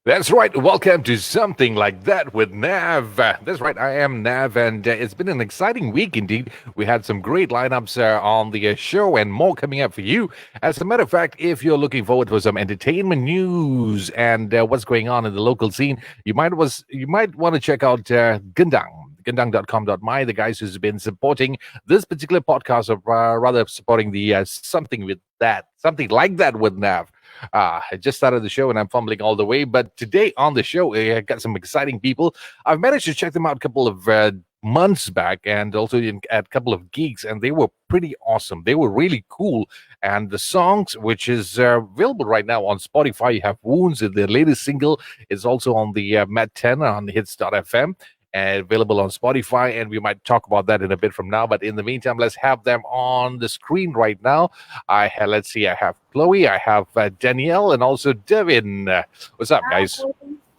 That's right. Welcome to Something Like That with Nav. That's right. I am Nav, and it's been an exciting week indeed. We had some great lineups on the show and more coming up for you. As a matter of fact, if you're looking forward for some entertainment news and what's going on in the local scene, you might want to check out Gendang.com.my, the guys who's been supporting this particular podcast, or rather supporting the something like that with Nav. I just started the show and I'm fumbling all the way. But today on the show, I got some exciting people. I've managed to check them out a couple of months back and also at a couple of gigs, and they were pretty awesome. They were really cool. And the songs, which is available right now on Spotify, you have Wounds, their latest single, is also on the Met 10 on hits.fm. And available on Spotify, and we might talk about that in a bit from now. But in the meantime, let's have them on the screen right now. Let's see, I have Chloe, I have Danielle, and also Dervin. What's up, guys?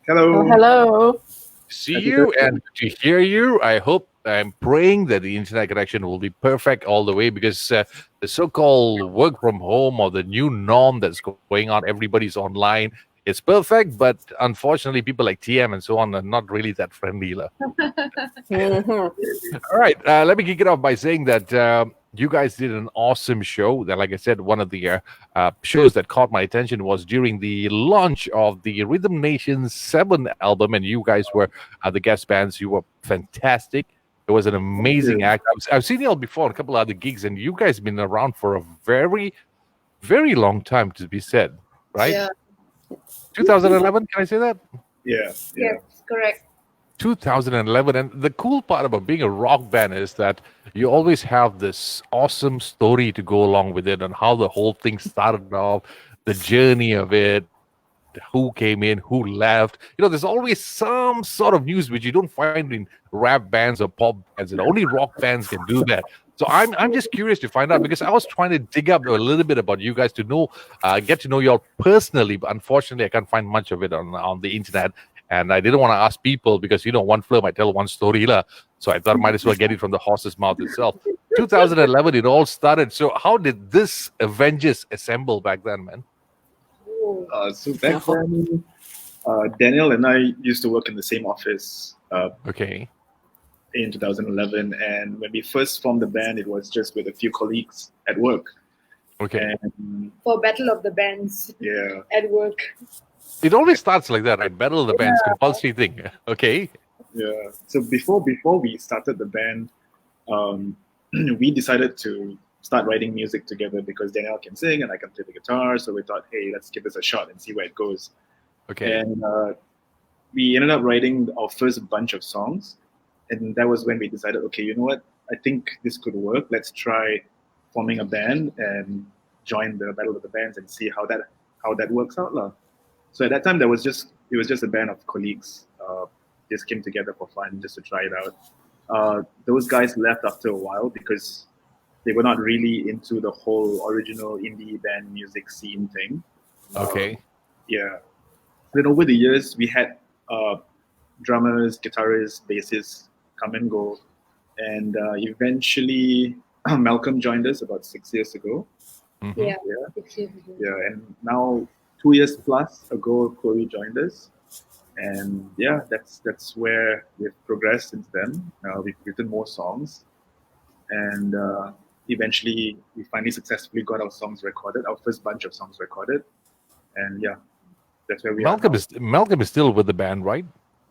Hello. Hello. See you and to hear you. I'm praying that the internet connection will be perfect all the way, because the so-called work from home or the new norm that's going on, everybody's online. It's perfect, but unfortunately, people like TM and so on are not really that friendly. All right, let me kick it off by saying that you guys did an awesome show. That, like I said, one of the shows that caught my attention was during the launch of the Rhythm Nation's 7th album, and you guys were the guest bands. You were fantastic. It was an amazing act. I've seen you all before on a couple of other gigs, and you guys have been around for a very, very long time, to be said, right? Yeah. 2011, can I say that? Yeah. Yes, correct. 2011. And the cool part about being a rock band is that you always have this awesome story to go along with it, and how the whole thing started off, the journey of it, who came in, who left. There's always some sort of news which you don't find in rap bands or pop bands, and only rock bands can do that. So I'm just curious to find out, because I was trying to dig up a little bit about you guys to know, get to know you all personally, but unfortunately I can't find much of it on the internet. And I didn't want to ask people, because one flirt might tell one story, so I thought I might as well get it from the horse's mouth itself. 2011, it all started. So how did this Avengers assemble back then, man? So back then, Daniel and I used to work in the same office Okay. in 2011. And when we first formed the band, it was just with a few colleagues at work. Okay. And For Battle of the Bands yeah, at work. It always starts like that, right? Battle of the Bands, compulsory thing. Okay. yeah. So before we started the band, we decided to start writing music together, because Daniel can sing and I can play the guitar. So we thought, hey, let's give this a shot and see where it goes. Okay. And we ended up writing our first bunch of songs. And that was when we decided, okay, you know what? I think this could work. Let's try forming a band and join the Battle of the Bands and see how that works out. So at that time, it was just a band of colleagues. Just came together for fun, just to try it out. Those guys left after a while because they were not really into the whole original indie band music scene thing. Okay. Yeah. Then over the years, we had drummers, guitarists, bassists come and go. And eventually, Malcolm joined us about 6 years ago. Mm-hmm. Yeah. Yeah. 6 years ago. Yeah. And now, 2 years plus ago, Chloe joined us. And yeah, that's where we've progressed since then. We've written more songs. And eventually, we finally successfully got our songs recorded, our first bunch of songs recorded. And yeah, that's where we are now. Malcolm is still with the band, right?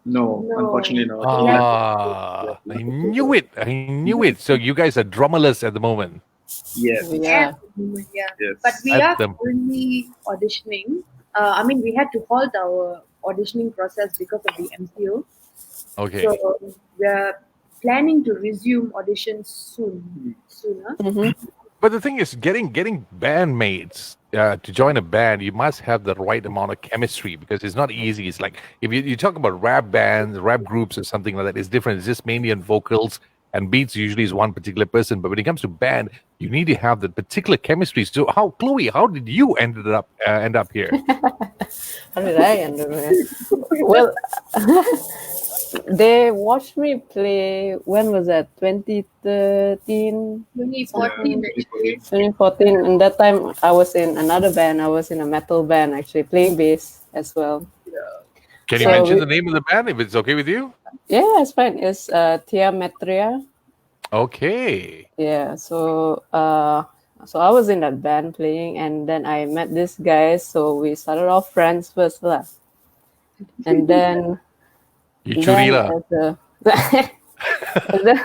No, unfortunately, no. I knew it. So you guys are drummerless at the moment. Yes. Yeah. Yes. But we At are the- currently auditioning. We had to halt our auditioning process because of the MCO. Okay. So we're planning to resume auditions sooner. But the thing is, getting bandmates to join a band, you must have the right amount of chemistry, because it's not easy. It's like if you talk about rap bands, rap groups, or something like that, it's different. It's just mainly on vocals, and beats usually is one particular person. But when it comes to band, you need to have the particular chemistry. So, Chloe, how did you end up here? How did I end up here? Well, they watched me play. When was that? 2013, 2014 actually. 2014. And that time, I was in another band. I was in a metal band, actually, playing bass as well. Can you So mention we- the name of the band if it's okay with you? Yeah, it's fine. It's Tia Metria. Okay. Yeah, so I was in that band playing, and then I met this guy. So we started off friends first, lah. And then, You and churi then lah. as the and then,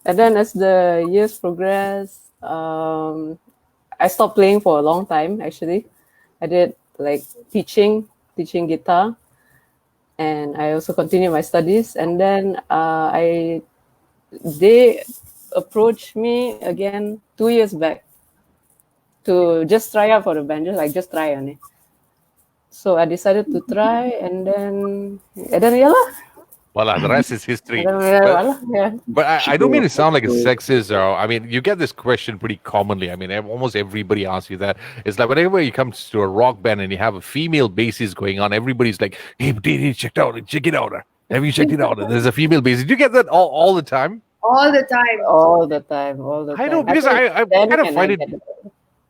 and then as the years progressed, I stopped playing for a long time. Actually, I did like teaching guitar, and I also continued my studies. And then they approached me again 2 years back to just try out for the band, just try on it. So I decided to try, and then yeah lah. Voila, the rest is And history. then But voila, yeah. I don't mean to sound like a So- sexist, or I mean, you get this question pretty commonly. I mean, almost everybody asks you that. It's like whenever you come to a rock band and you have a female bassist going on, everybody's like, "Hey, check it out. Have you checked it out? There's a female bassist." Do you get that all the time? All the time. All the time, all the I time. know, because think I then kind of can find I it. get it.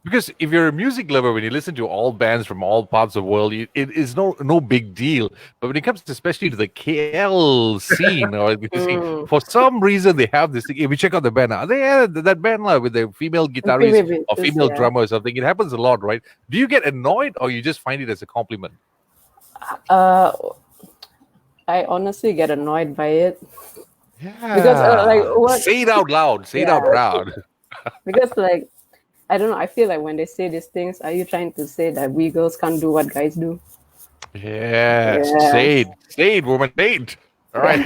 Because if you're a music lover, when you listen to all bands from all parts of the world, it is no big deal. But when it comes especially to the KL scene, or the scene, for some reason they have this thing. If you check out the band, they had that band with the female guitarist or female Yeah. drummer or something. It happens a lot, right? Do you get annoyed, or you just find it as a compliment? Uh, I honestly get annoyed by it Yeah. because like what? Say it out loud. Say it out Yeah. proud. Because like I don't know. I feel like when they say these things, are you trying to say that we girls can't do what guys do? Yes. Yeah. Say it, woman. Say it. All right.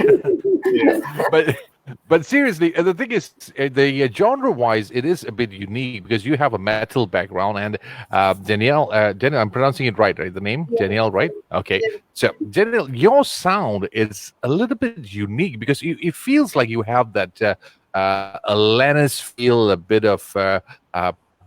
but seriously, the thing is, the genre-wise, it is a bit unique because you have a metal background, and Danielle, I'm pronouncing it right? The name Yeah. Danielle, right? Okay. So Danielle, your sound is a little bit unique because it feels like you have that Alanis feel, a bit of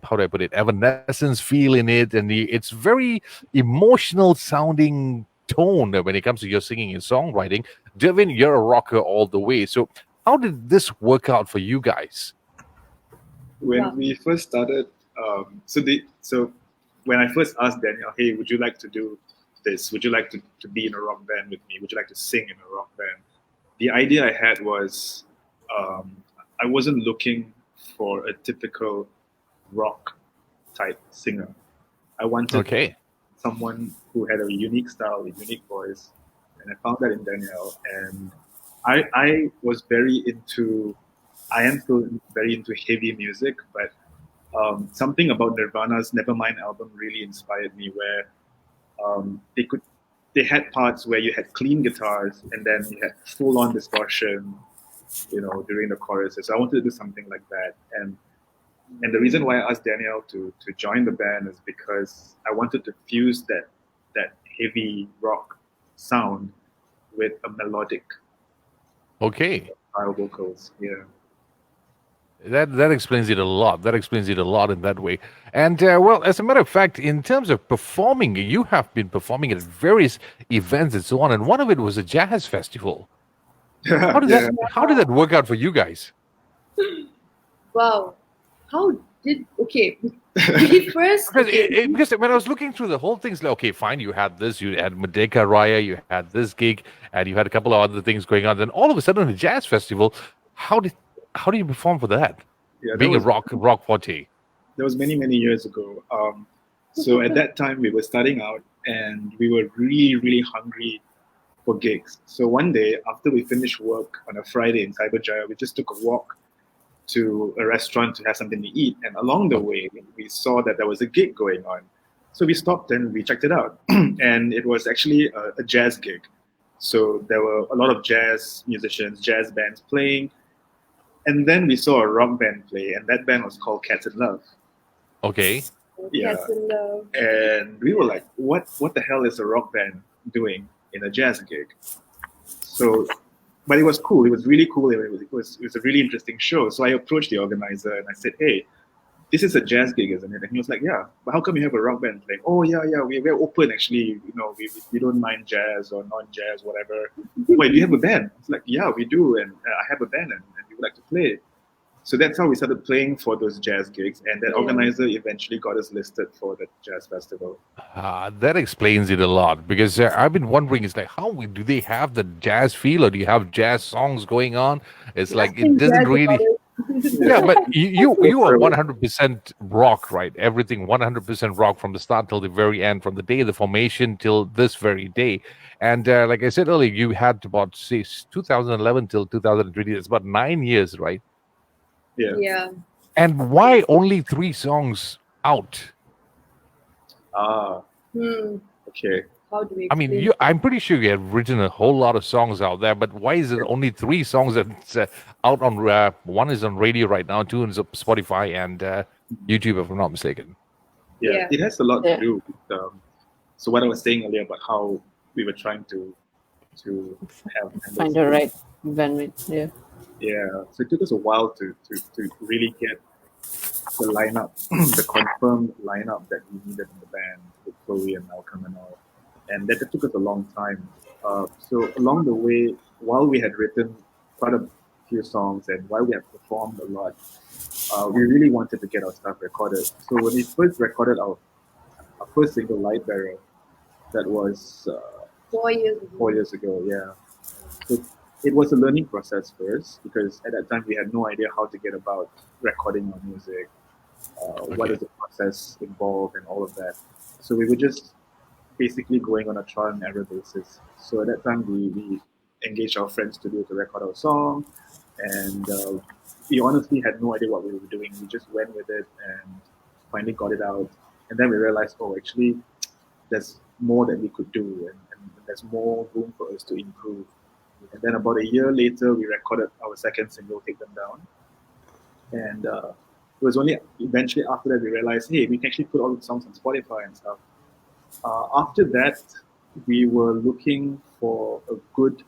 how do I put it, Evanescence feel in it, and it's very emotional sounding tone when it comes to your singing and songwriting. Dervin, you're a rocker all the way. So how did this work out for you guys? When Yeah. we first started, so when I first asked Daniel, hey, would you like to do this? Would you like to be in a rock band with me? Would you like to sing in a rock band? The idea I had was I wasn't looking for a typical rock type singer. I wanted Okay. someone who had a unique style, a unique voice, and I found that in Danielle. And I was very into, I am still very into heavy music, but something about Nirvana's Nevermind album really inspired me, where they had parts where you had clean guitars and then you had full on distortion, during the choruses. So I wanted to do something like that, and the reason why I asked Danielle to join the band is because I wanted to fuse that heavy rock sound with a melodic Okay. style vocals. Yeah. That explains it a lot. That explains it a lot in that way. And well, as a matter of fact, in terms of performing, you have been performing at various events and so on. And one of it was a jazz festival. How did that work out for you guys? Wow. We first Because when I was looking through the whole thing, it's like, okay, fine, you had this, you had Merdeka Raya, you had this gig, and you had a couple of other things going on. Then all of a sudden, a jazz festival. How do you perform for that? Yeah, Being a rock forte. that was many years ago. So at that time we were starting out and we were really hungry for gigs. So one day after we finished work on a Friday in Cyberjaya, we just took a walk to a restaurant to have something to eat. And along the way, we saw that there was a gig going on. So we stopped and we checked it out. And it was actually a jazz gig. So there were a lot of jazz musicians, jazz bands playing. And then we saw a rock band play, and that band was called Cats in Love. Okay. Yeah. Cats in Love. And we were like, what the hell is a rock band doing in a jazz gig? So, but it was cool. It was really cool. It was a really interesting show. So I approached the organizer and I said, hey, this is a jazz gig, isn't it? And he was like, yeah, but how come you have a rock band playing? Oh, yeah, we're open, actually. We don't mind jazz or non-jazz, whatever. Wait, do you have a band? It's like, yeah, we do. And I have a band and we would like to play. So that's how we started playing for those jazz gigs, and that organizer eventually got us listed for the jazz festival. That explains it a lot because I've been wondering, it's like, how do they have the jazz feel, or do you have jazz songs going on? It's like it Nothing doesn't jazz really. about it. Yeah, but you are 100% rock, right? Everything 100% rock from the start till the very end, from the day of the formation till this very day. And like I said earlier, you had about say 2011 till 2020. It's about 9 years, right? Yeah. Yeah. And why only 3 songs out? Ah, Hmm. okay. How do we I mean, explain? I'm pretty sure you have written a whole lot of songs out there, but why is it only 3 songs that's out on? One is on radio right now, two is on Spotify and YouTube, if I'm not mistaken. Yeah, it has a lot to Yeah. do with so what I was saying earlier about how we were trying to have members. Find the right bandmate. Yeah. Yeah, so it took us a while to really get the lineup, the confirmed lineup that we needed in the band with Chloe and Malcolm and all, and that took us a long time. So along the way, while we had written quite a few songs and while we had performed a lot, we really wanted to get our stuff recorded. So when we first recorded our first single, Light Bearer, that was 4 years ago. 4 years ago, yeah. So it was a learning process first because at that time we had no idea how to get about recording our music, what Okay. does the process involve, and all of that. So we were just basically going on a trial and error basis. So at that time we engaged our friends studio to record our song, and we honestly had no idea what we were doing. We just went with it and finally got it out. And then we realized, oh, actually, there's more that we could do, and there's more room for us to improve. And then about a year later, we recorded our second single, Take Them Down. And it was only eventually after that we realized, hey, we can actually put all the songs on Spotify and stuff. After that, we were looking for a good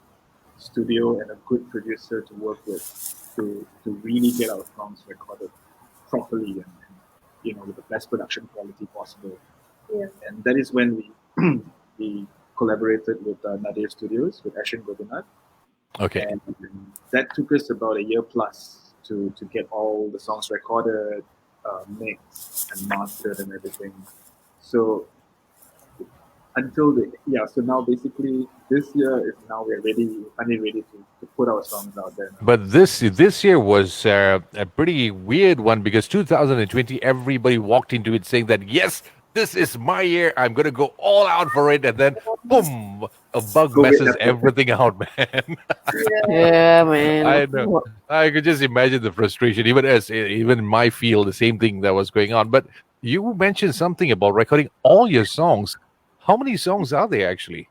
studio and a good producer to work with to really get our songs recorded properly and with the best production quality possible. Yeah. And that is when we collaborated with Nadir Studios with Ashin Govinath. Okay. And that took us about a year plus to get all the songs recorded, mixed, and mastered and everything. So so now basically this year is now we're finally ready to put our songs out there now. But this year was a pretty weird one because 2020, everybody walked into it saying that, yes, this is my year. I'm going to go all out for it. And then, boom, a bug COVID messes happened. everything out, man. Yeah, man. I know. I could just imagine the frustration, even in my field, the same thing that was going on. But you mentioned something about recording all your songs. How many songs are there actually?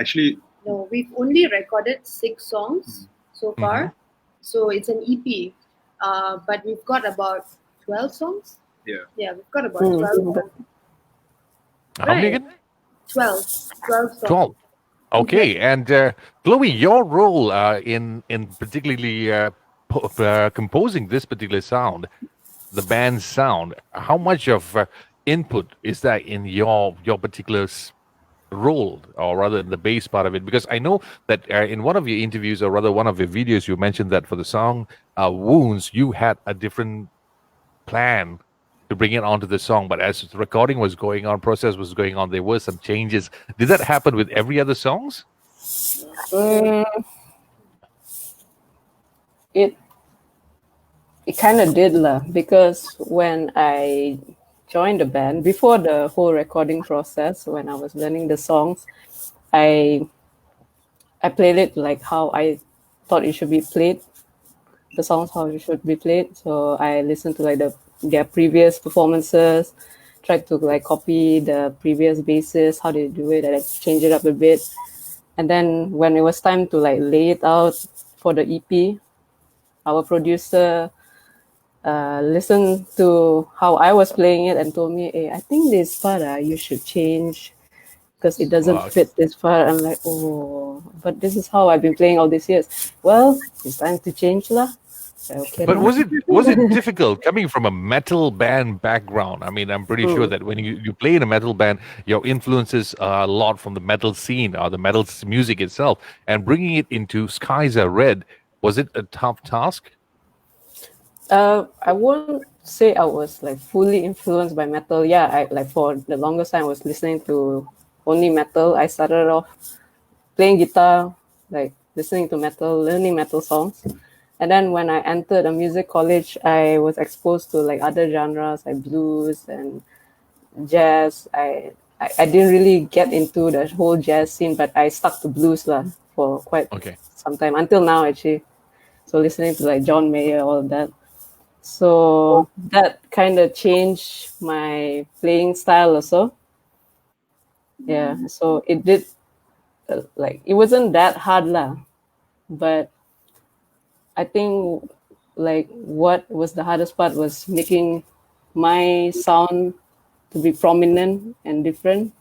Actually, No, we've only recorded 6 songs so far. So it's an EP. But we've got about 12 songs. yeah. Yeah, we've got about Mm. 12 songs. How many Right. again? 12 songs. 12. Okay. And Chloe, your role in particularly composing this particular sound, the band's sound, how much of input is that in your particular role, or rather in the bass part of it? Because I know that in one of your interviews, or rather one of your videos, you mentioned that for the song Wounds, you had a different plan to bring it onto the song, but as the recording was going on, process was going on, there were some changes. Did that happen with every other songs? Mm, it kind of did lah, because when I joined the band, before the whole recording process, when I was learning the songs, I played it like how I thought it should be played, the songs how it should be played. So I listened to like their previous performances, tried to like copy the previous basses, how they do it, and I change it up a bit. And then when it was time to like lay it out for the EP, our producer listened to how I was playing it and told me, hey, I think this part you should change because it doesn't Wow. fit this part. I'm like, oh, but this is how I've been playing all these years. Well, it's time to change lah. Okay, But lah. was it difficult coming from a metal band background? I mean, I'm pretty sure that when you play in a metal band, your influences are a lot from the metal scene or the metal music itself, and bringing it into Skies Are Red, was it a tough task? I won't say I was like fully influenced by metal. Yeah, I like for the longest time I was listening to only metal. I started off playing guitar, like listening to metal, learning metal songs. And then when I entered a music college, I was exposed to like other genres like blues and jazz. I didn't really get into the whole jazz scene, but I stuck to blues lah for quite Okay. some time until now actually. So listening to like John Mayer, all of that. So that kind of changed my playing style also. Yeah. So it did like it wasn't that hard lah, but I think like what was the hardest part was making my sound to be prominent and different.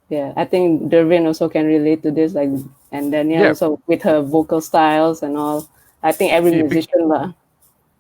Yeah, I think Dervin also can relate to this, like, and Danielle Yeah. also with her vocal styles and all. I think every Yeah, musician lah.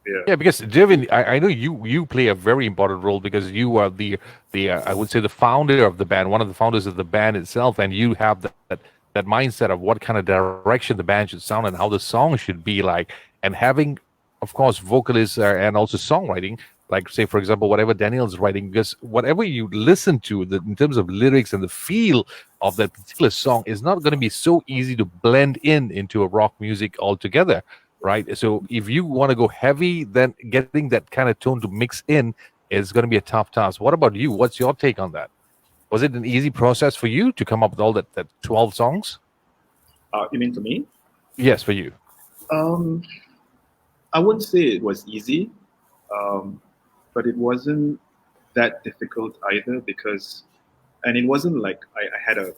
Yeah. yeah, because Devin, I know you play a very important role because you are the I would say the founder of the band, one of the founders of the band itself, and you have that mindset of what kind of direction the band should sound and how the song should be like, and having, of course, vocalists and also songwriting. Like, say, for example, whatever Daniel's writing, because whatever you listen to, in terms of lyrics and the feel of that particular song, is not going to be so easy to blend into a rock music altogether, right? So if you want to go heavy, then getting that kind of tone to mix in is going to be a tough task. What about you? What's your take on that? Was it an easy process for you to come up with all that 12 songs? You mean to me? Yes, for you. Um, I wouldn't say it was easy, um, but it wasn't that difficult either because, and it wasn't like I had a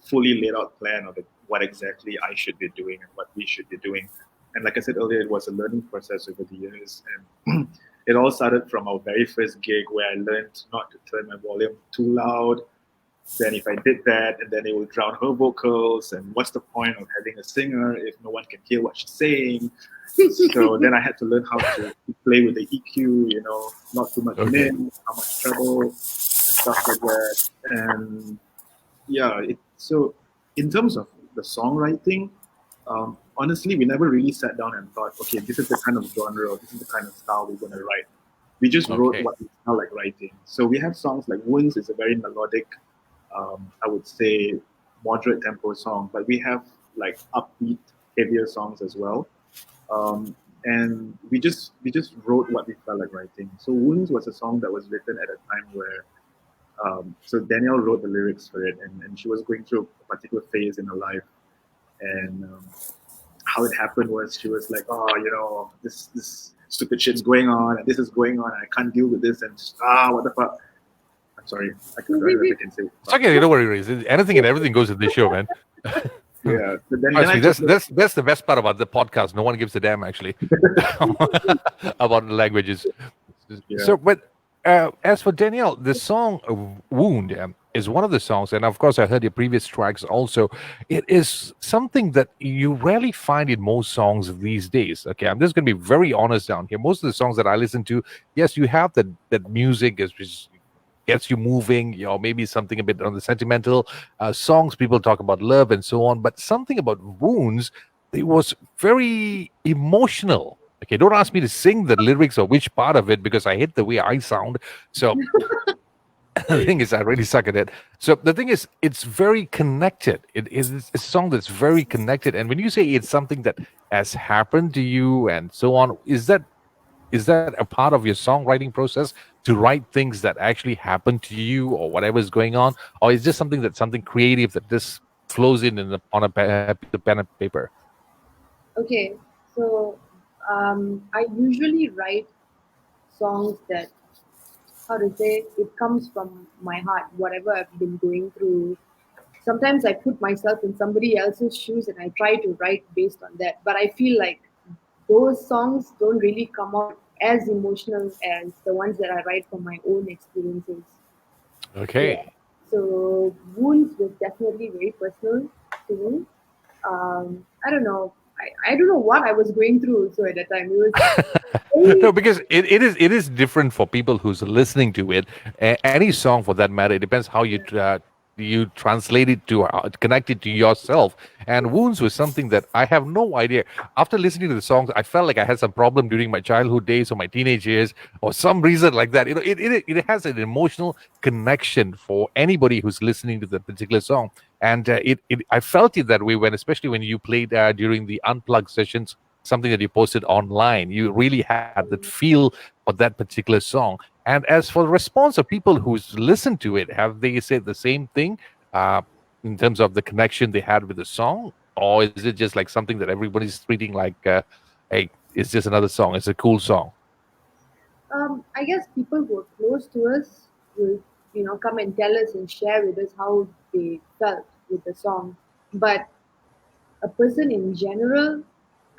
fully laid out plan of what exactly I should be doing and what we should be doing. And like I said earlier, it was a learning process over the years. And it all started from our very first gig where I learned not to turn my volume too loud. Then if I did that, and then it would drown her vocals, and what's the point of having a singer if no one can hear what she's saying? So then I had to learn how to play with the EQ, not too much Okay. min, how much treble, and stuff like that. And yeah, so in terms of the songwriting, honestly, we never really sat down and thought, okay, this is the kind of genre, or this is the kind of style we're going to write. We just wrote Okay. what we felt like writing. So we have songs like Wounds is a very melodic, I would say, moderate tempo song, but we have like upbeat, heavier songs as well. And we just wrote what we felt like writing. So Wounds was a song that was written at a time where so Danielle wrote the lyrics for it, and she was going through a particular phase in her life, and how it happened was she was like, oh, this stupid shit's going on, and this is going on, and I can't deal with this, and what the fuck. I'm sorry, I don't know if I can say. It's okay. Don't worry, Reese. Anything and everything goes in this show, man. Yeah, but then Trust I me, that's the best part about the podcast. No one gives a damn actually about the languages. Yeah. So, but as for Danielle, the song "Wound" is one of the songs, and of course, I heard your previous tracks also. It is something that you rarely find in most songs these days. Okay, I'm just going to be very honest down here. Most of the songs that I listen to, yes, you have that music is gets you moving, maybe something a bit on the sentimental songs. People talk about love and so on, but something about Wounds, it was very emotional. Okay, don't ask me to sing the lyrics or which part of it because I hate the way I sound. So the thing is, I really suck at it. So the thing is, it's very connected. It is a song that's very connected. And when you say it's something that has happened to you and so on, is that a part of your songwriting process to write things that actually happen to you or whatever is going on, or is this something creative that just flows on a pen and paper? Okay, so I usually write songs that, how to say, it comes from my heart, whatever I've been going through. Sometimes I put myself in somebody else's shoes and I try to write based on that. But I feel like those songs don't really come out as emotional as the ones that I write from my own experiences. Okay. Yeah. So Wounds was definitely very personal to me. I don't know. I don't know what I was going through. So at that time, it was No, because it is different for people who's listening to it. Any song for that matter, it depends how you you translate it to connect it to yourself. And wounds was something that I have no idea. After listening to the songs, I felt like I had some problem during my childhood days or my teenage years or some reason like that. It has an emotional connection for anybody who's listening to that particular song. And I felt it that way when, especially when you played during the unplugged sessions, something that you posted online. You really had that feel for that particular song. And as for the response of people who's listened to it, have they said the same thing in terms of the connection they had with the song? Or is it just like something that everybody's treating like, hey, it's just another song, it's a cool song? I guess people who are close to us will, come and tell us and share with us how they felt with the song. But a person in general,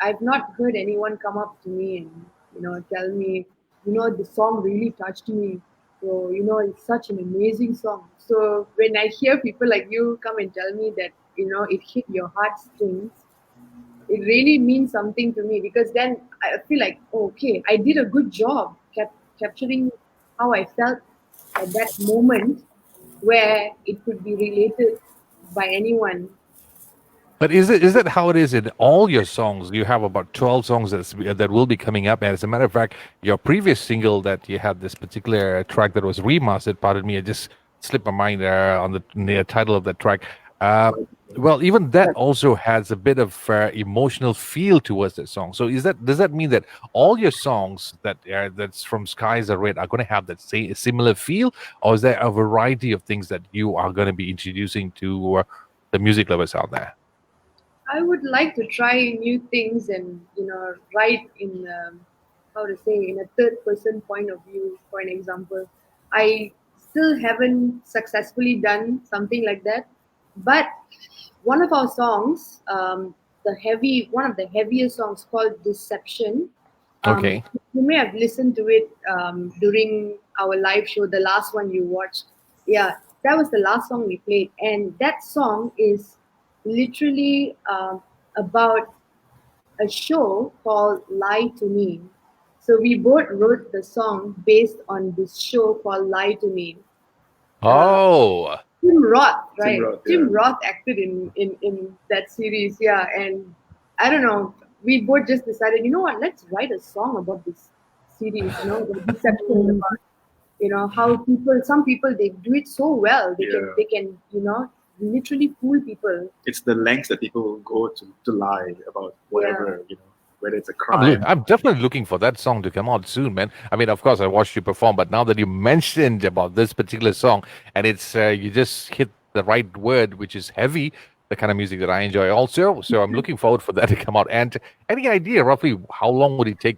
I've not heard anyone come up to me and tell me, the song really touched me. So it's such an amazing song. So when I hear people like you come and tell me that it hit your heartstrings, it really means something to me because then I feel like, oh, okay, I did a good job capturing how I felt at that moment where it could be related by anyone. But is that how it is in all your songs? You have about 12 songs that will be coming up. And as a matter of fact, your previous single that you had this particular track that was remastered, pardon me, I just slipped my mind on the title of that track. Well, even that also has a bit of emotional feel towards that song. So does that mean that all your songs that's from Skies Are Red are going to have that similar feel, or is there a variety of things that you are going to be introducing to the music lovers out there? I would like to try new things and write in how to say in a third person point of view. For an example, I still haven't successfully done something like that, but one of our songs, one of the heaviest songs called Deception. Okay. You may have listened to it during our live show, the last one you watched. Yeah, that was the last song we played, and that song is literally about a show called Lie to Me. So we both wrote the song based on this show called Lie to Me. Oh. Tim Roth, right? Tim Roth, Tim Roth acted in that series, yeah. And I don't know, we both just decided, you know what, let's write a song about this series, the deception about, how some people they do it so well. They can, literally fool people. It's the lengths that people will go to lie about whatever, whether it's a crime. I'm definitely looking for that song to come out soon, man. I mean, of course, I watched you perform, but now that you mentioned about this particular song, and it's you just hit the right word, which is heavy, the kind of music that I enjoy also. So I'm looking forward for that to come out. And any idea roughly how long would it take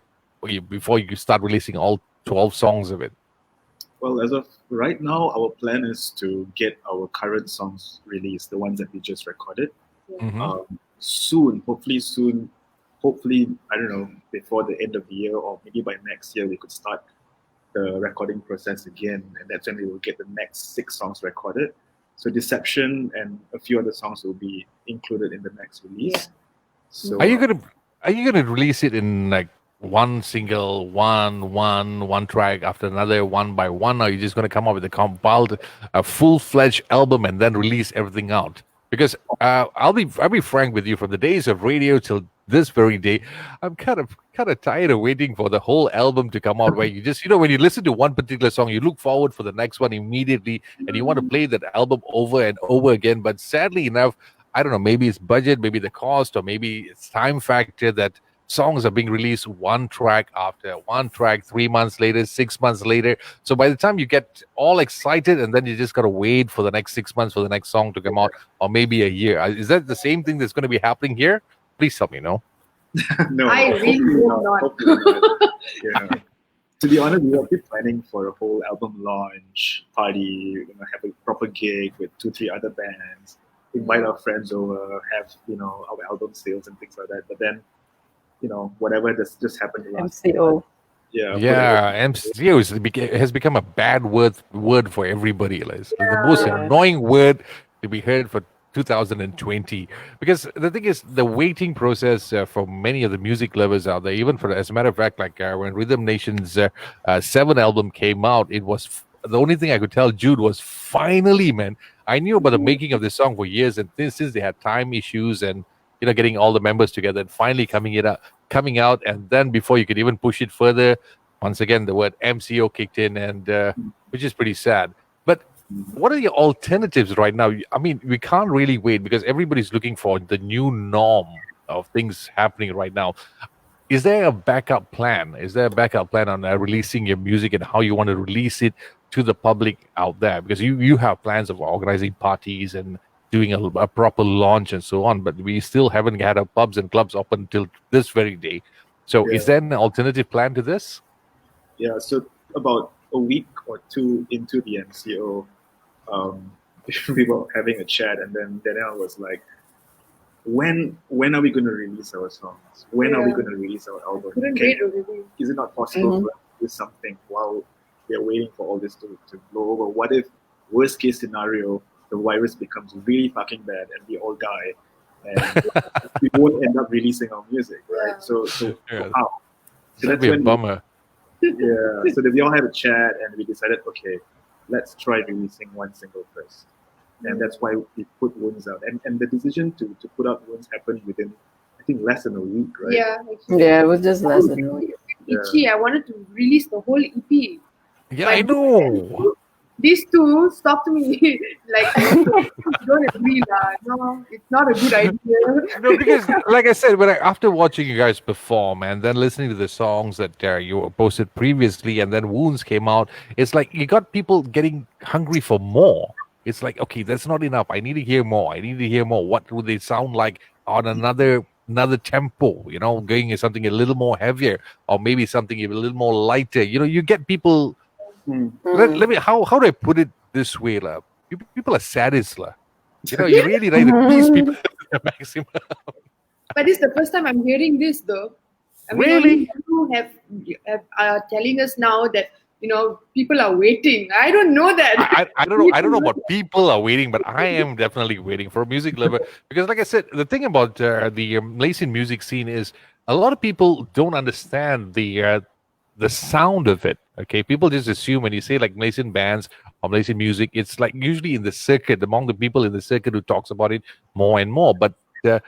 before you start releasing all 12 songs of it? Well, as of right now, our plan is to get our current songs released, the ones that we just recorded. Mhm. Soon, hopefully, I don't know, before the end of the year or maybe by next year, we could start the recording process again. And that's when we will get the next 6 songs recorded. So Deception and a few other songs will be included in the next release. Yeah. So Are you gonna release it in like one single, one track after another, one by one, or are you just gonna come up with a full-fledged album and then release everything out? Because I'll be frank with you, from the days of radio till this very day, I'm kind of tired of waiting for the whole album to come out. Where you just when you listen to one particular song, you look forward for the next one immediately, and you want to play that album over and over again. But sadly enough, I don't know, maybe it's budget, maybe the cost, or maybe it's time factor that songs are being released one track after one track, 3 months later, 6 months later. So by the time you get all excited, and then you just got to wait for the next 6 months for the next song to come out, or maybe a year. Is that the same thing that's going to be happening here? Please let me know. no, I really hopefully hope not. Hopefully not. Yeah. To be honest, we are planning for a whole album launch party. Have a proper gig with 2-3 other bands, invite our friends over, have our album sales and things like that. But then, whatever just happened last MCO. Yeah, MCO has become a bad word for everybody. It's the most annoying word to be heard for 2020, because the thing is, the waiting process for many of the music lovers out there, even for, as a matter of fact, like when Rhythm Nation's 7 album came out, it was the only thing I could tell Jude was, finally, man, I knew about the making of this song for years, and since they had time issues and getting all the members together and finally coming out, and then before you could even push it further, once again the word MCO kicked in, and which is pretty sad. But what are your alternatives right now? I mean, we can't really wait because everybody's looking for the new norm of things happening right now. Is there a backup plan? Is there a backup plan on releasing your music and how you want to release it to the public out there? Because you have plans of organizing parties and doing a proper launch and so on, but we still haven't had our pubs and clubs open until this very day. So is there an alternative plan to this? Yeah, so about a week or two into the MCO, we were having a chat, and then Danielle was like, when are we going to release our songs? When are we going to release our album? Is it not possible for us to do something while we are waiting for all this to blow over? What if, worst case scenario, the virus becomes really fucking bad and we all die, and we won't end up releasing our music, right? So how? So that'd be a bummer. So we all had a chat and we decided, okay, let's try releasing one single first. And that's why we put Wounds out. And the decision to put out Wounds happened within, I think, less than a week, right? Yeah, it was just less than a week. Itchy, I wanted to release the whole EP. Yeah, I know. These two stopped me. Like, don't agree, lah. No, it's not a good idea. No, because like I said, after watching you guys perform and then listening to the songs that you posted previously, and then Wounds came out, it's like you got people getting hungry for more. It's like, okay, that's not enough. I need to hear more. I need to hear more. What would they sound like on another tempo? Going in something a little more heavier, or maybe something a little more lighter. You get people. Let me. How do I put it this way, lah? People are sadists, lah. You really like to please people to the maximum. But it's the first time I'm hearing this, though. I mean, really? You are telling us now that people are waiting. I don't know that. I don't know. I don't know about people are waiting, but I am definitely waiting for a music lover. Because, like I said, the thing about the Malaysian music scene is a lot of people don't understand the sound of it. Okay, people just assume when you say like Malaysian bands or Malaysian music, it's like usually in the circuit, among the people in the circuit who talks about it more and more. But the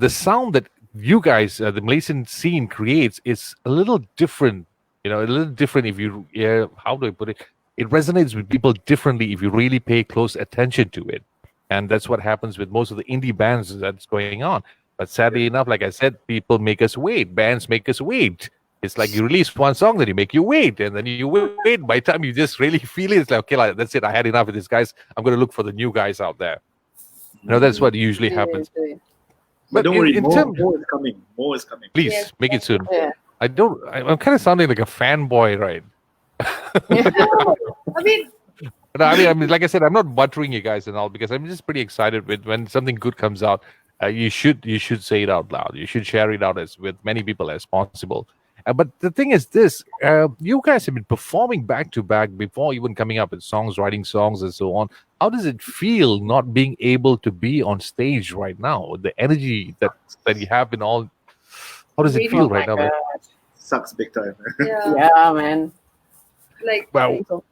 sound that you guys, the Malaysian scene creates, is a little different. A little different. If you, how do I put it? It resonates with people differently if you really pay close attention to it, and that's what happens with most of the indie bands that's going on. But sadly enough, like I said, people make us wait. Bands make us wait. It's like you release one song, then you make you wait, and then you wait. By the time you just really feel it, it's like, okay, that's it. I had enough of these guys. I'm going to look for the new guys out there. That's what usually happens. But don't worry, more is coming. More is coming. Please make it soon. Yeah. I'm kind of sounding like a fanboy, right? I mean, I mean, like I said, I'm not buttering you guys and all, because I'm just pretty excited with when something good comes out. You should say it out loud. You should share it out with many people as possible. But the thing is this, you guys have been performing back to back before even coming up with songs, writing songs and so on. How does it feel not being able to be on stage right now? The energy that you have in all, how does it feel right now? Sucks big time. Yeah, man. Like, well,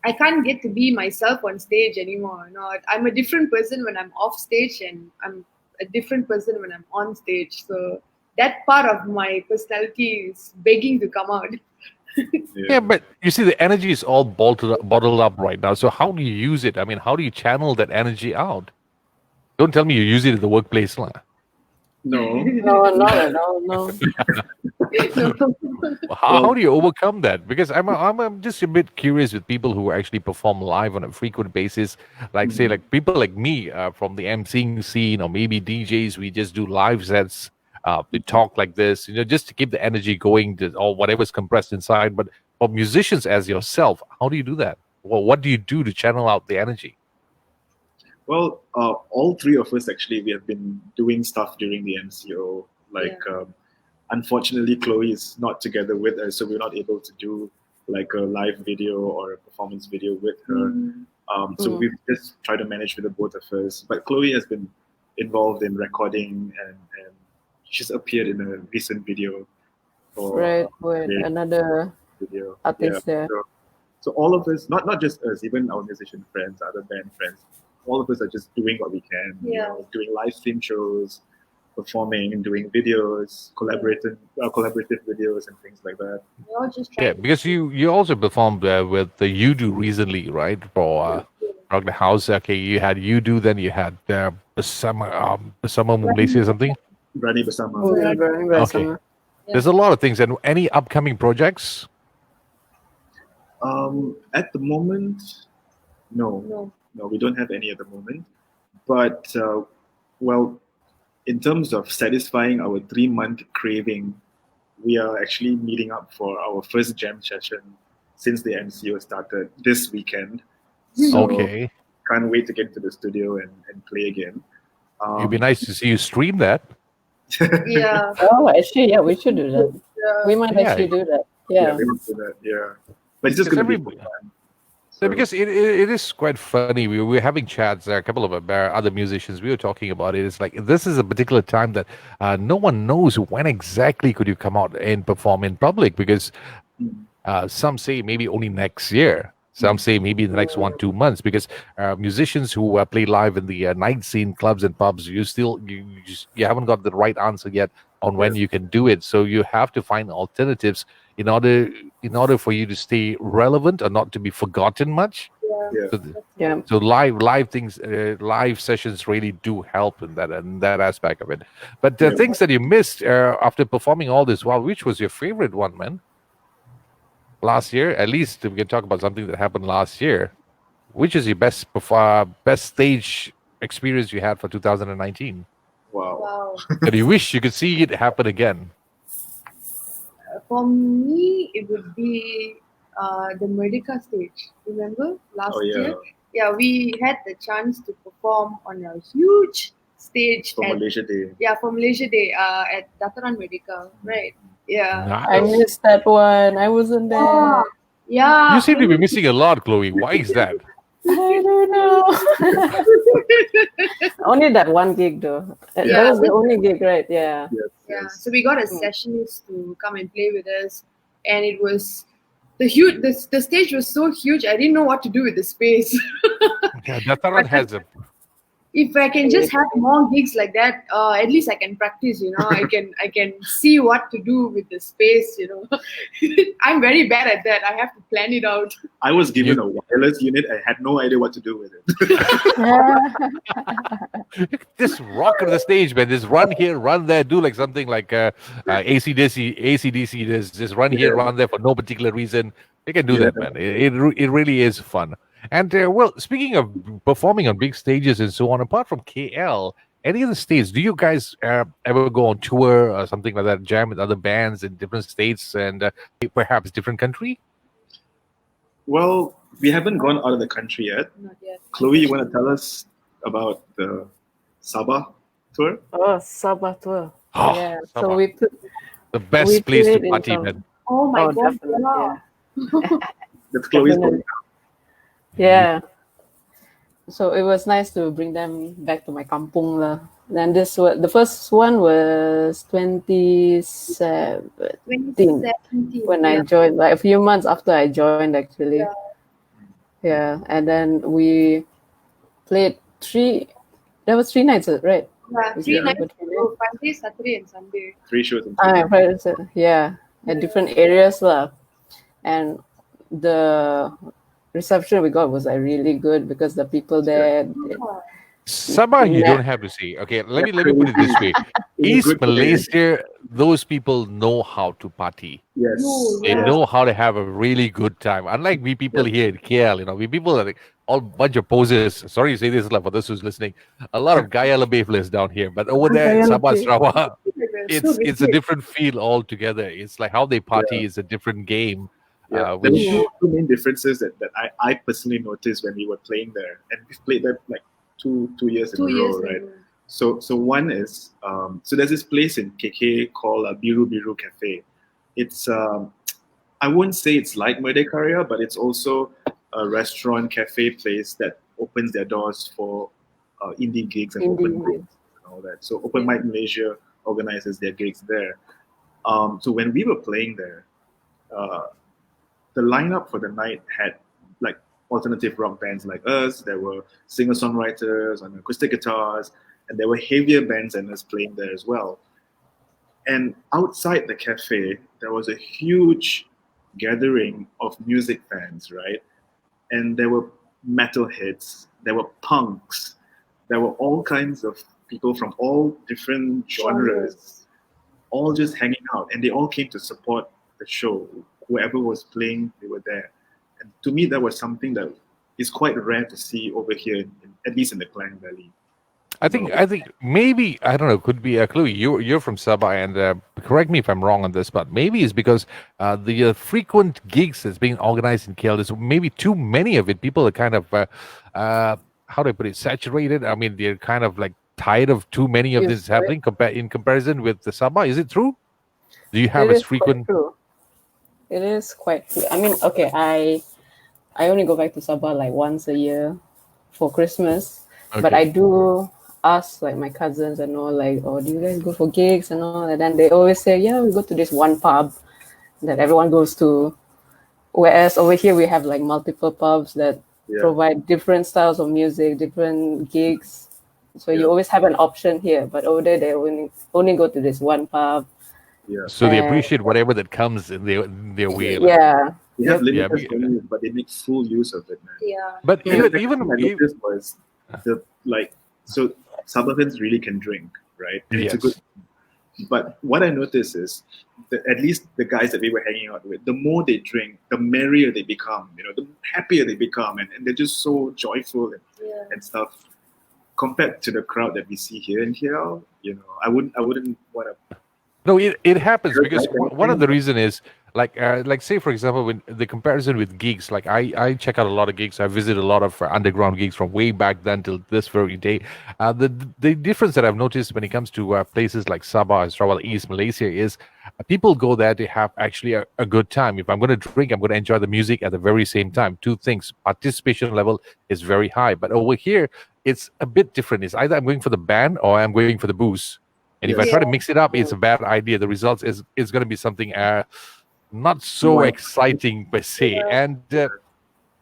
I can't get to be myself on stage anymore. No, I'm a different person when I'm off stage, and I'm a different person when I'm on stage. So that part of my personality is begging to come out. Yeah, but you see, the energy is all bottled up right now. So how do you use it? I mean, how do you channel that energy out? Don't tell me you use it at the workplace, lah. No. No, not at all. No. How do you overcome that? Because I'm just a bit curious with people who actually perform live on a frequent basis, like say like people like me from the emceeing scene, or maybe DJs. We just do live sets. We talk like this, just to keep the energy going, or whatever's compressed inside. But for musicians as yourself, how do you do that? Well, what do you do to channel out the energy? Well, all three of us actually, we have been doing stuff during the MCO. Unfortunately, Chloe is not together with us, so we're not able to do like a live video or a performance video with her. So we've just tried to manage with the both of us. But Chloe has been involved in recording, and she's appeared in a recent video. With another artist there. So all of us, not just us, even our musician friends, other band friends, all of us are just doing what we can. Yeah. Doing live stream shows, performing, and doing videos, collaborative videos and things like that. We're all just Yeah, trying to because you also performed with the You Do recently, right? For Rock the House. Okay, you had You Do, then you had Bersama Malaysia or something. Berani Bersama. Oh, yeah, very, very Okay. summer. There's a lot of things. And any upcoming projects? At the moment, no, we don't have any at the moment. But well, in terms of satisfying our 3-month craving, we are actually meeting up for our first jam session since the MCO started this weekend. So Okay. can't wait to get into the studio and play again. It'd be nice to see you stream that. Yeah. Oh, actually, yeah, we should do that. We might Yeah. actually do that. Yeah, Yeah. we will do that. Yeah, but it's just Because gonna be every- fun. So because it is quite funny. We were having chats. A couple of other musicians. We were talking about it. It's like this is a particular time that no one knows when exactly could you come out and perform in public, because some say maybe only next year. Some say maybe in the next 1-2 months, because musicians who play live in the night scene, clubs and pubs, you haven't got the right answer yet on when you can do it. So you have to find alternatives in order for you to stay relevant or not to be forgotten much. Yeah. So, Yeah. so live things, live sessions really do help in that aspect of it. But the things that you missed after performing all this, while which was your favorite one, man? Last year, at least we can talk about something that happened last year. Which is your best stage experience you had for 2019? Wow. Wow. And you wish you could see it happen again. For me, it would be the Merdeka stage. Remember last Oh, yeah. year? Yeah, we had the chance to perform on a huge stage For at Malaysia Day. for Malaysia Day at Dataran Merdeka, right? Yeah. I Nice. missed that one. I wasn't there. Ah, yeah. You seem to be missing a lot, Chloe. Why is that? I don't know. Only that one gig though. That Yeah. was the only gig, right? Yeah. Yes. Yeah, yes. so we got a sessionist to come and play with us, and it was the stage was so huge. I didn't know what to do with the space. Yeah, Dataran has a If I can just have more gigs like that, at least I can practice. I can see what to do with the space. I'm very bad at that. I have to plan it out. I was given a wireless unit. I had no idea what to do with it. just rock on the stage, man. Just run here, run there, do like something like ACDC. Just run here, run there for no particular reason. You can do that, man. It really is fun. And well, speaking of performing on big stages and so on, apart from KL, any other states, do you guys ever go on tour or something like that, jam with other bands in different states and perhaps different country? Well, we haven't gone out of the country yet. Not yet. Chloe, you want to tell us about the Sabah tour? Oh, Sabah tour. Oh, Yeah. So Sabah. we put. The best We place to played in party, some- man. Oh my Oh, god! definitely. Yeah. That's Chloe's Definitely. hometown. Yeah. So it was nice to bring them back to my kampung lah. Then the first one was 2017 2017. when I joined, like a few months after I joined actually. Yeah, and then we played there was 3 nights, right? Yeah, Is 3 it nights. about 3 Oh, Friday, Saturday, and Sunday. 3 shows in Right, yeah, at different areas lah. And the reception we got was like really good because the people there. Oh, Sabah, you Yeah. don't have to see. Okay, let me put it this way: It's a East good way. Malaysia, those people know how to party. Yes. No, They Yeah. know how to have a really good time. Unlike we people here in KL, we people are like all bunch of posers. Sorry to say this, like, for those who's listening, a lot of Gaya Lebefless down here. But over there in Gaya Sabah, Lebeh. Sarawak, so it's a risky. different feel altogether. It's like how they party is a different game. Yeah. There Which were two main differences that I personally noticed when we were playing there, and we've played there like two years in 2 a years. row, right? So one is so there's this place in KK called Biru Biru Cafe. It's I wouldn't say it's like Merdekaria, but it's also a restaurant cafe place that opens their doors for indie gigs and open Indie mics and all that. So Open Mic Malaysia organizes their gigs there. So when we were playing there, the lineup for the night had like alternative rock bands like us. There were singer-songwriters on acoustic guitars, and there were heavier bands than us playing there as well. And outside the cafe, there was a huge gathering of music fans, right? And there were metalheads, there were punks, there were all kinds of people from all different genres, all just hanging out, and they all came to support the show. Whoever was playing, they were there. And to me, that was something that is quite rare to see over here, at least in the Klang Valley. I think maybe I don't know. Could be a clue. You're from Sabah, and correct me if I'm wrong on this, but maybe it's because the frequent gigs that's being organized in KL. There's maybe too many of it. People are kind of how do I put it? Saturated. I mean, they're kind of like tired of too many of this Yes, right. happening. In comparison with the Sabah, is it true? Do you have It as is quite frequent? true. It is quite true. I mean, okay, I only go back to Sabah like once a year for Christmas, but Okay. I do ask like my cousins and all, like, oh, do you guys go for gigs and all? And then they always say, yeah, we go to this one pub that everyone goes to. Whereas over here we have like multiple pubs that Yeah, provide different styles of music, different gigs. So yeah, you always have an option here, but over there they only go to this one pub. yeah. So they And appreciate whatever that comes in their way. Like, yeah, They have yep. yeah, limited venues, but they make full use of it, man. Yeah. but And the even second thing I even noticed was so suburbans really can drink, right? And it's a good. yes. But what I noticed is that at least the guys that we were hanging out with, the more they drink, the merrier they become. The happier they become, and they're just so joyful Yeah. and stuff. Compared to the crowd that we see here in KL, I wouldn't want to. No, it happens because Like one of anything, the reason is like say for example when the comparison with gigs, like I check out a lot of gigs. I visit a lot of underground gigs from way back then till this very day. The difference that I've noticed when it comes to places like Sabah, Sarawak, East Malaysia is people go there to have actually a good time. If I'm going to drink, I'm going to enjoy the music at the very same time. Two things: participation level is very high, but over here it's a bit different. It's either I'm going for the band or I'm going for the booze. And if I yes, try Yeah. to mix it up, it's a bad idea. The results is going to be something not so more exciting per se. Yeah. And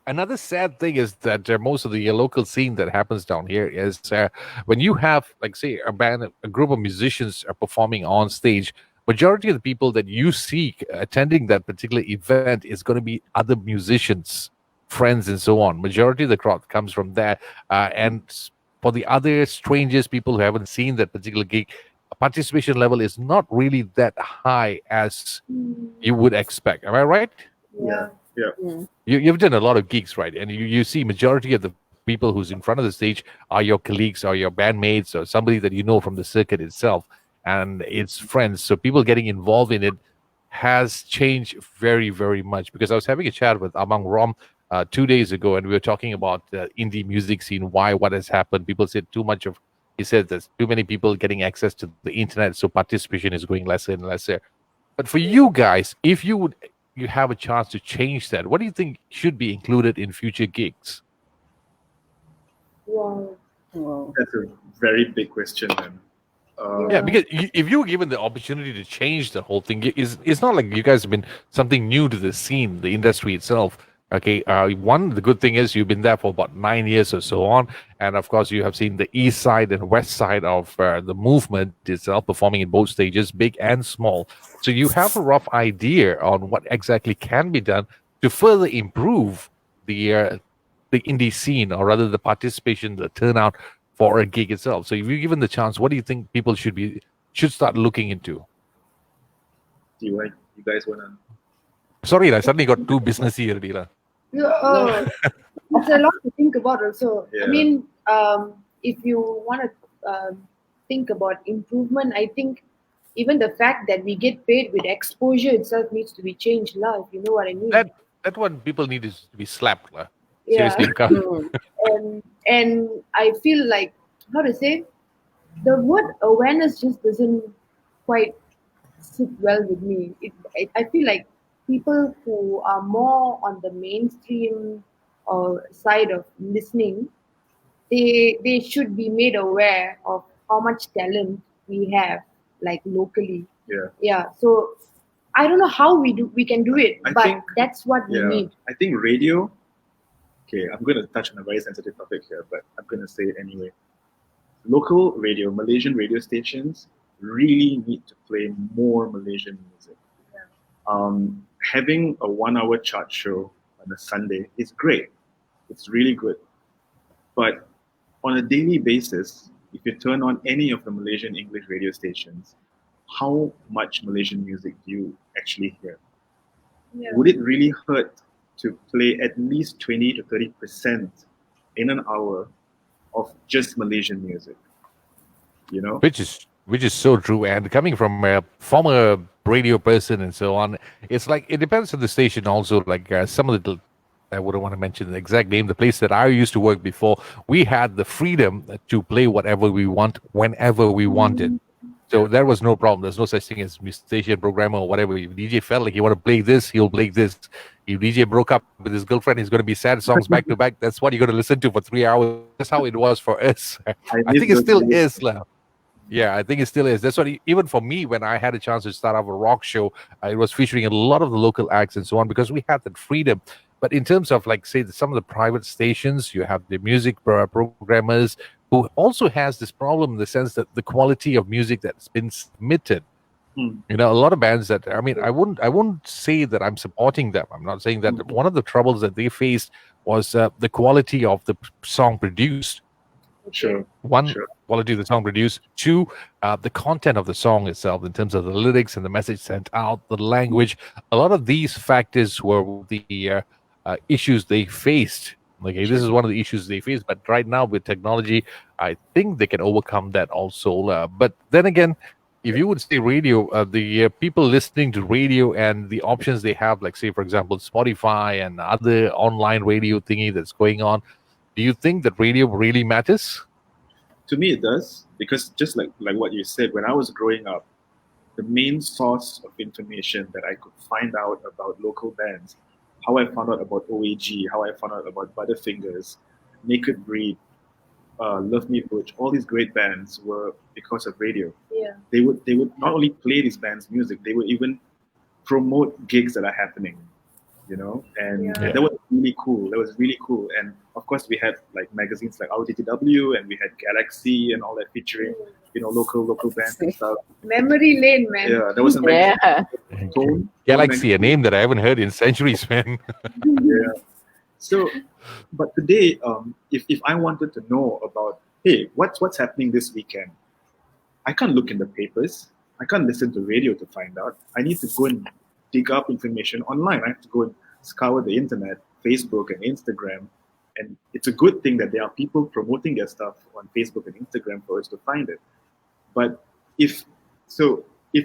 another sad thing is that most of the local scene that happens down here is when you have, like, say, a band, a group of musicians are performing on stage. Majority of the people that you see attending that particular event is going to be other musicians, friends, and so on. Majority of the crowd comes from there, and for the other strangers, people who haven't seen that particular gig, participation level is not really that high as you would expect. Am I right? yeah, Yeah. yeah, Mm. You've done a lot of gigs, right? And you see majority of the people who's in front of the stage are your colleagues or your bandmates or somebody that you know from the circuit itself, and it's friends. So people getting involved in it has changed very, very much. Because I was having a chat with Amang Rom 2 days ago, and we were talking about the indie music scene, why, what has happened. People said too much of. He said there's too many people getting access to the internet, so participation is going lesser and lesser. But for you guys, if you have a chance to change that, what do you think should be included in future gigs? Wow. Wow. that's a very big question, man. Yeah, Yeah. because if you were given the opportunity to change the whole thing, it's not like you guys have been something new to the scene, the industry itself. Okay, one, the good thing is you've been there for about 9 years or so on, and of course you have seen the east side and west side of the movement itself, performing in both stages, big and small. So you have a rough idea on what exactly can be done to further improve the indie scene, or rather the participation, the turnout for a gig itself. So if you're given the chance, what do you think people should start looking into? You guys wanna? Sorry, I suddenly got too businessy already. Lah. Yeah, it's a lot to think about also. Yeah. I mean, if you want to think about improvement, I think even the fact that we get paid with exposure itself needs to be changed, lah. If you know what I mean. That one people need is to be slapped. Lah. Yeah. Seriously, Mm. And I feel like, how to say, the word awareness just doesn't quite sit well with me. I feel like people who are more on the mainstream or side of listening, they should be made aware of how much talent we have, like locally. Yeah, Yeah. So I don't know how we can do it, I but think- that's what we yeah. need. I think radio Okay, I'm going to touch on a very sensitive topic here, but I'm going to say it anyway. Local radio, Malaysian radio stations really need to play more Malaysian music. Having a 1 hour chart show on a Sunday is great. It's really good. But on a daily basis, if you turn on any of the Malaysian English radio stations, how much Malaysian music do you actually hear? Yeah. Would it really hurt to play at least 20 to 30% in an hour of just Malaysian music? You know? Which is so true. And coming from a former radio person and so on, it's like it depends on the station also. Like some of the, I wouldn't want to mention the exact name. The place that I used to work before, we had the freedom to play whatever we want whenever we wanted. So there was no problem. There's no such thing as station programmer or whatever. If DJ felt like he want to play this, he'll play this. If DJ broke up with his girlfriend, he's going to be sad songs back to back. That's what you're going to listen to for 3 hours. That's how it was for us. I miss think it those still days. is now. Yeah, I think it still is. That's what, even for me, when I had a chance to start off a rock show, it was featuring a lot of the local acts and so on because we had that freedom. But in terms of, like, say, some of the private stations, you have the music programmers who also has this problem in the sense that the quality of music that's been submitted. Hmm. You know, a lot of bands that, I mean, I wouldn't say that I'm supporting them. I'm not saying that. One of the troubles that they faced was the quality of the song produced. Sure. One, Sure. quality of the song produced. Two, the content of the song itself in terms of the lyrics and the message sent out, the language. A lot of these factors were the issues they faced. Okay, this is one of the issues they face. But right now with technology, I think they can overcome that also. But then again, if you would say radio, the people listening to radio and the options they have, like say for example Spotify and other online radio thingy that's going on, do you think that radio really matters? To me, it does because just like what you said, when I was growing up, the main source of information that I could find out about local bands, how I found out about OAG, how I found out about Butterfingers, Naked Breed, Love Me Butch, all these great bands were because of radio. Yeah. They would not only play these bands' music, they would even promote gigs that are happening, and Yeah. that was really cool. That was really cool. And of course, we had like magazines like RTTW, and we had Galaxy and all that featuring, local bands and stuff. Memory lane, man. Yeah, that was a Yeah. tone. Galaxy, a name that I haven't heard in centuries, man. Yeah. So, but today, if I wanted to know about, hey, what's happening this weekend, I can't look in the papers. I can't listen to radio to find out. I need to go and dig up information online. I have to go and scour the internet, Facebook and Instagram. And it's a good thing that there are people promoting their stuff on Facebook and Instagram for us to find it. But if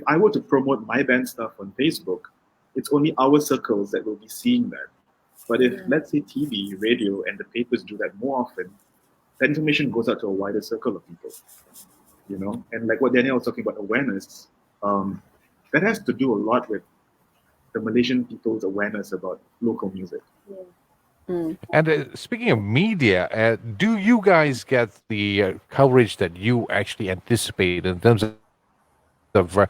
I were to promote my band stuff on Facebook, it's only our circles that will be seeing that. But if, let's say, TV, radio, and the papers do that more often, that information goes out to a wider circle of people. And like what Danielle was talking about, awareness, that has to do a lot with the Malaysian people's awareness about local music. And speaking of media, do you guys get the coverage that you actually anticipate in terms of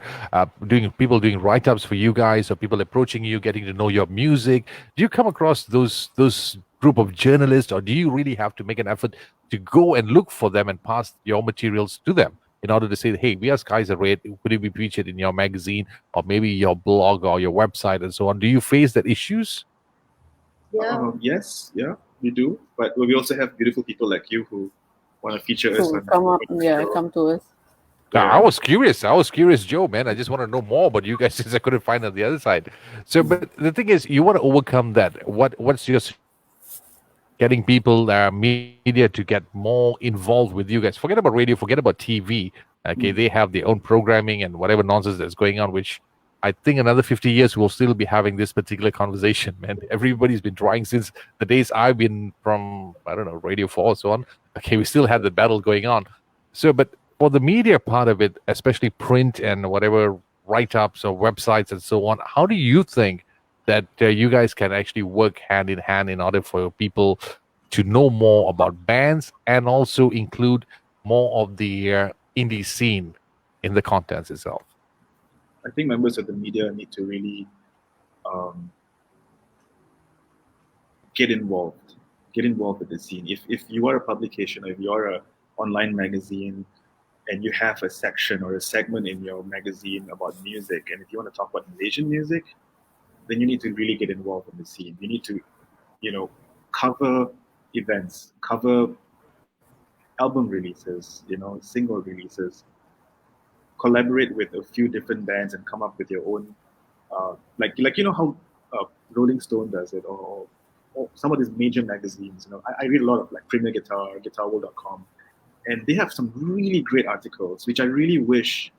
doing write-ups for you guys, or people approaching you, getting to know your music? Do you come across those group of journalists, or do you really have to make an effort to go and look for them and pass your materials to them in order to say, hey, we are Skies Are Red, could it be featured in your magazine or maybe your blog or your website and so on? Do you face that issues? Yes, yeah, we do. But we also have beautiful people like you who want to feature us. So On come to us. I was curious, Joe, man. I just want to know more about you guys since I couldn't find on the other side. So, but the thing is, you want to overcome that. What's your getting people, media to get more involved with you guys? Forget about radio, forget about TV. Okay, they have their own programming and whatever nonsense that's going on, which I think another 50 years we'll still be having this particular conversation, man. Everybody's been trying since the days I've been from, I don't know, Radio 4 or so on. Okay, we still have the battle going on. So, but for the media part of it, especially print and whatever write-ups or websites and so on, how do you think that you guys can actually work hand in hand in order for people to know more about bands and also include more of the indie scene in the contents itself? I think members of the media need to really get involved. get involved with the scene. If you are a publication, or if you're a online magazine, and you have a section or a segment in your magazine about music, and if you want to talk about Malaysian music, then you need to really get involved in the scene. You need to, cover events, cover album releases, single releases, collaborate with a few different bands and come up with your own, like how Rolling Stone does it, or some of these major magazines. I read a lot of like Premier Guitar, GuitarWorld.com, and they have some really great articles, which I really wish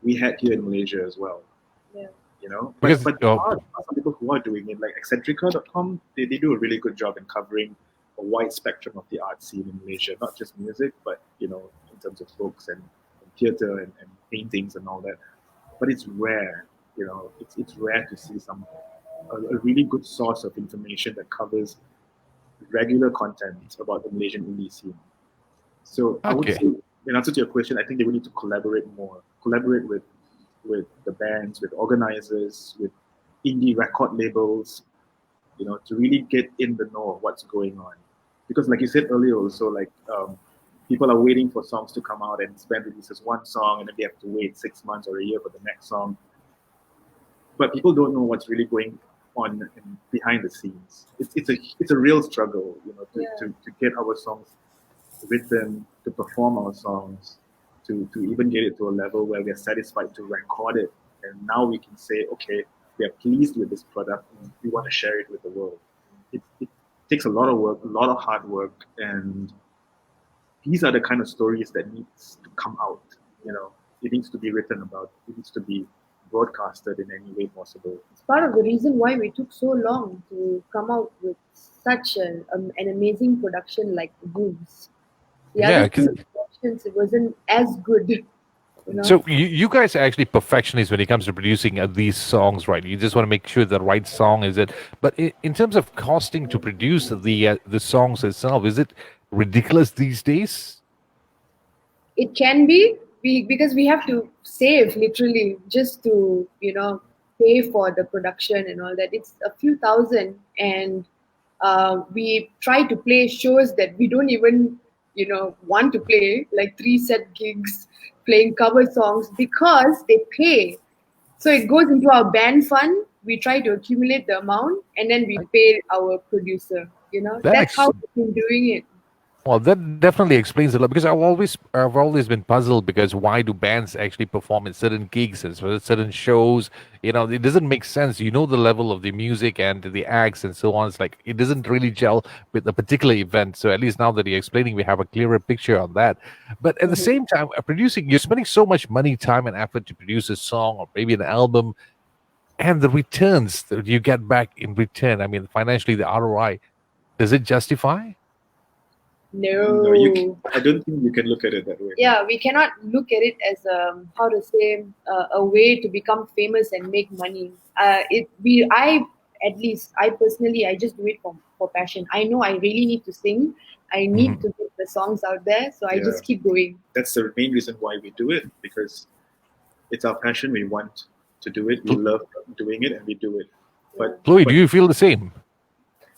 we had here in Malaysia as well. Yeah. But there are some people who are doing it, like Eccentrica.com. They do a really good job in covering a wide spectrum of the art scene in Malaysia, not just music, but in terms of books and theater and paintings and all that. But it's rare, it's rare to see a really good source of information that covers regular content about the Malaysian indie scene. So I would Okay. say, in answer to your question, I think they would need to collaborate more. Collaborate with the bands, with organizers, with indie record labels, to really get in the know of what's going on. Because like you said earlier also, like people are waiting for songs to come out, and band releases one song and then they have to wait 6 months or a year for the next song. But people don't know what's really going on behind the scenes. It's a real struggle, to get our songs written, to perform our songs, to even get it to a level where we're satisfied to record it. And now we can say, okay, we are pleased with this product and we want to share it with the world. It takes a lot of work, a lot of hard work, and these are the kind of stories that needs to come out. It needs to be written about, it needs to be broadcasted in any way possible. It's part of the reason why we took so long to come out with such an amazing production like Booms. The Yeah, other 'cause- two productions, it wasn't as good. So you guys are actually perfectionists when it comes to producing these songs, right? You just want to make sure the right song is it. But in terms of costing to produce the songs itself, is it ridiculous these days? It can be because we have to save literally just to pay for the production and all that. It's a few thousand, and we try to play shows that we don't even want to play, like 3 set gigs playing cover songs because they pay. So it goes into our band fund. We try to accumulate the amount and then we pay our producer. That's how we've been doing it. Well, that definitely explains a lot, because I've always been puzzled, because why do bands actually perform in certain gigs and certain shows? It doesn't make sense. The level of the music and the acts and so on. It's like it doesn't really gel with a particular event. So at least now that you're explaining, we have a clearer picture on that. But at the same time, producing, you're spending so much money, time, and effort to produce a song or maybe an album, and the returns that you get back in return. I mean, financially, the ROI, does it justify? No, I don't think you can look at it that way. Yeah, we cannot look at it as a way to become famous and make money. I personally, I just do it for passion. I know I really need to sing. I need to get the songs out there, so I just keep going. That's the main reason why we do it, because it's our passion. We want to do it. We love doing it, and we do it. But Chloe, do you feel the same?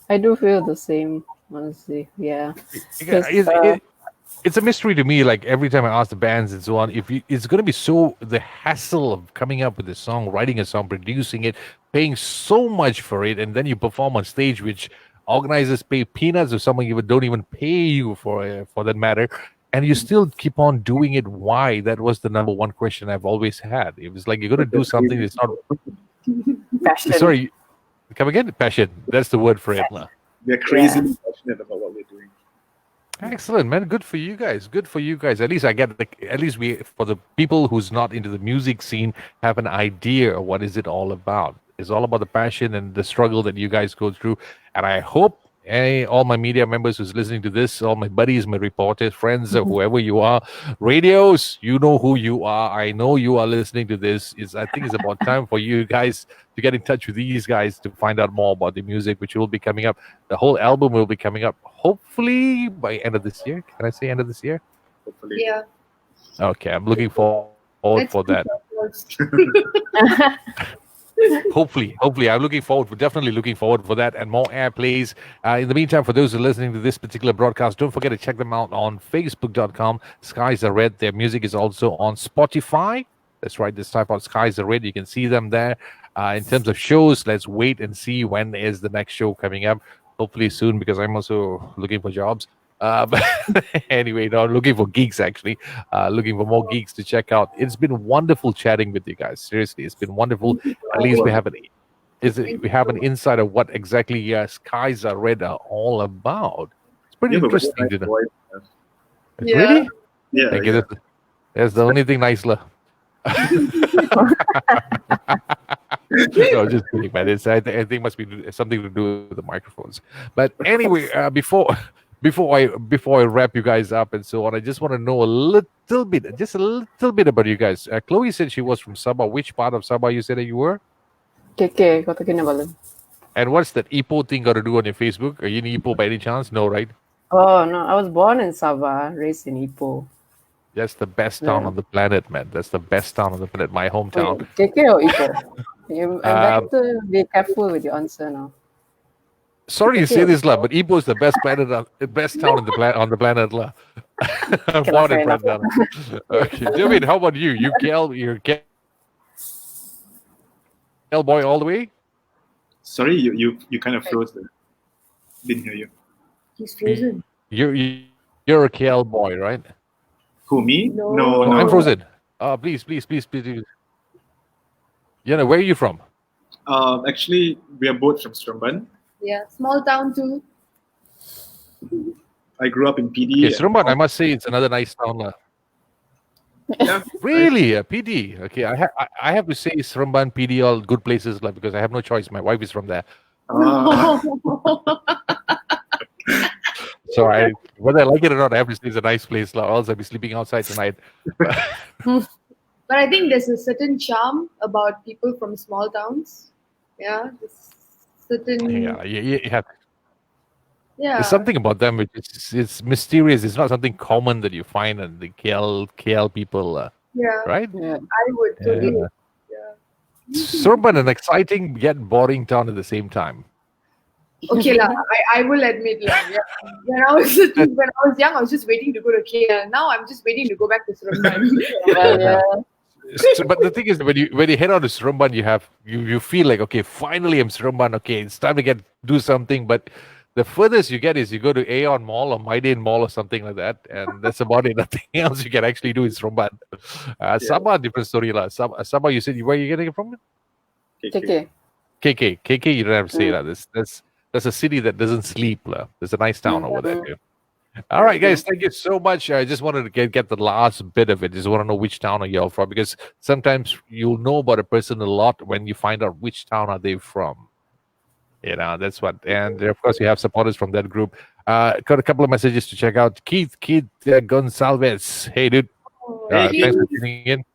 I do feel the same, honestly. Yeah. It's a mystery to me. Like every time I ask the bands and so on, it's going to be so the hassle of coming up with a song, writing a song, producing it, paying so much for it, and then you perform on stage, which organizers pay peanuts, or someone even don't even pay you for that matter, and you still keep on doing it. Why? That was the number one question I've always had. It was like, you're going to do something that's not. Passion. Sorry, come again. Passion. That's the word for it. We're crazy passionate about what we're doing. Excellent, man. Good for you guys. Good for you guys. At least at least for the people who's not into the music scene, have an idea of what is it all about. It's all about the passion and the struggle that you guys go through. And I hope all my media members who's listening to this, all my buddies, my reporters, friends, or whoever you are, radios, you know who you are. I know you are listening to this. I think it's about time for you guys to get in touch with these guys to find out more about the music, which will be coming up. The whole album will be coming up, hopefully by end of this year. Can I say end of this year? Hopefully. Yeah. Okay, I'm looking forward for that. Hopefully, I'm looking forward. We're definitely looking forward for that and more airplays. In the meantime, for those who are listening to this particular broadcast, don't forget to check them out on Facebook.com. Skies Are Red. Their music is also on Spotify. That's right. Just type out Skies Are Red. You can see them there. In terms of shows, let's wait and see when is the next show coming up. Hopefully soon, because I'm also looking for jobs. But anyway, no, looking for geeks actually, looking for more geeks to check out. It's been wonderful chatting with you guys. Seriously, it's been wonderful. At least we have an insight of what exactly Skies Are Red are all about. It's pretty You have a very interesting to nice know. voice. Yeah. Really? Yeah, Thank yeah. you. That's the only thing nice, lah. No, just kidding, man. I think it must be something to do with the microphones. But anyway, before I wrap you guys up and so on, I just want to know just a little bit about you guys. Chloe said she was from Sabah. Which part of Sabah you said that you were? KK, Kota Kinabalu. And what's that Ipoh thing got to do on your Facebook? Are you in Ipoh by any chance? No, right? Oh no, I was born in Sabah, raised in Ipoh. That's the best town Yeah. on the planet, man. That's the best town on the planet. My hometown. Wait, KK or Ipoh? I better be careful with your answer now. Sorry to say this, lah, but Ipoh is the best best town on the planet, lah. Okay, Born fair and bred enough. down. Okay, Dervin, how about you? You're KL boy all the way. Sorry, you kind of froze there. Didn't hear you. He's frozen. You're a KL boy, right? Who, me? No. No, I'm no. frozen. Please. You know, where are you from? Actually, we are both from Seremban. Yeah, small town too. I grew up in PD. Okay, Seremban, I must say it's another nice town, lah. Yeah. Really, PD. Okay, I have to say Seremban, PD, all good places, lah, because I have no choice. My wife is from there. So whether I like it or not, I have to say it's a nice place, lah, or else I'll be sleeping outside tonight. But I think there's a certain charm about people from small towns. Yeah, this certain. Yeah, you have. Yeah. There's something about them which it's mysterious. It's not something common that you find in the KL people, Yeah, right? Yeah. I would totally. Yeah. Yeah. Seremban, an exciting yet boring town at the same time. Okay, lah. I will admit, lah. Yeah. When I was young, I was just waiting to go to KL. Now I'm just waiting to go back to Seremban. Well, yeah. But the thing is, when you head out to Seremban, you feel like, okay, finally I'm Seremban. Okay, it's time to do something. But the furthest you get is you go to Aeon Mall or Maidan Mall or something like that, and that's about it. Nothing else you can actually do in Seremban. Sabah, different story, lah. Sabah, you said where are you getting it from? KK. KK, you don't have to say that. That's a city that doesn't sleep, lah. There's a nice town over there. Too. All right, guys, thank you so much. I just wanted to get the last bit of it. Just want to know which town are you all from, because sometimes you'll know about a person a lot when you find out which town are they from. You know, that's what. And of course, you have supporters from that group. Got a couple of messages to check out. Keith Gonsalves. Hey, dude. Thanks for tuning in.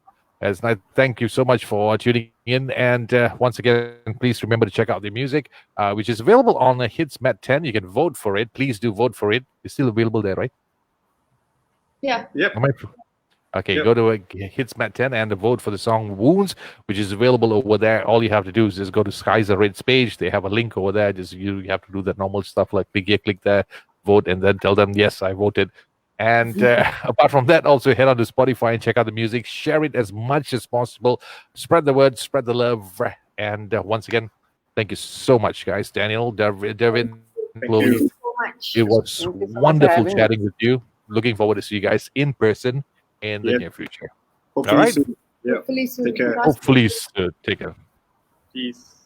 As nice. Thank you so much for tuning in. And once again, please remember to check out the music, which is available on Hits Met 10. You can vote for it. Please do vote for it. It's still available there, right? Yeah. Yep. Okay, Yep. go to Hits Met 10 and vote for the song Wounds, which is available over there. All you have to do is just go to Skies Are Red's page. They have a link over there. Just you have to do the normal stuff like click there, vote, and then tell them, yes, I voted. And apart from that, also head on to Spotify and check out the music. Share it as much as possible. Spread the word, spread the love. And once again, thank you so much, guys. Daniel, Dervin, Thank Chloe. you. Thank you so much. It was Thank you so much for wonderful having chatting with you. Looking forward to see you guys in person in the Yeah. near future. Hopefully All right. soon. Yeah. Hopefully soon. Take care. Hopefully, take care. Peace.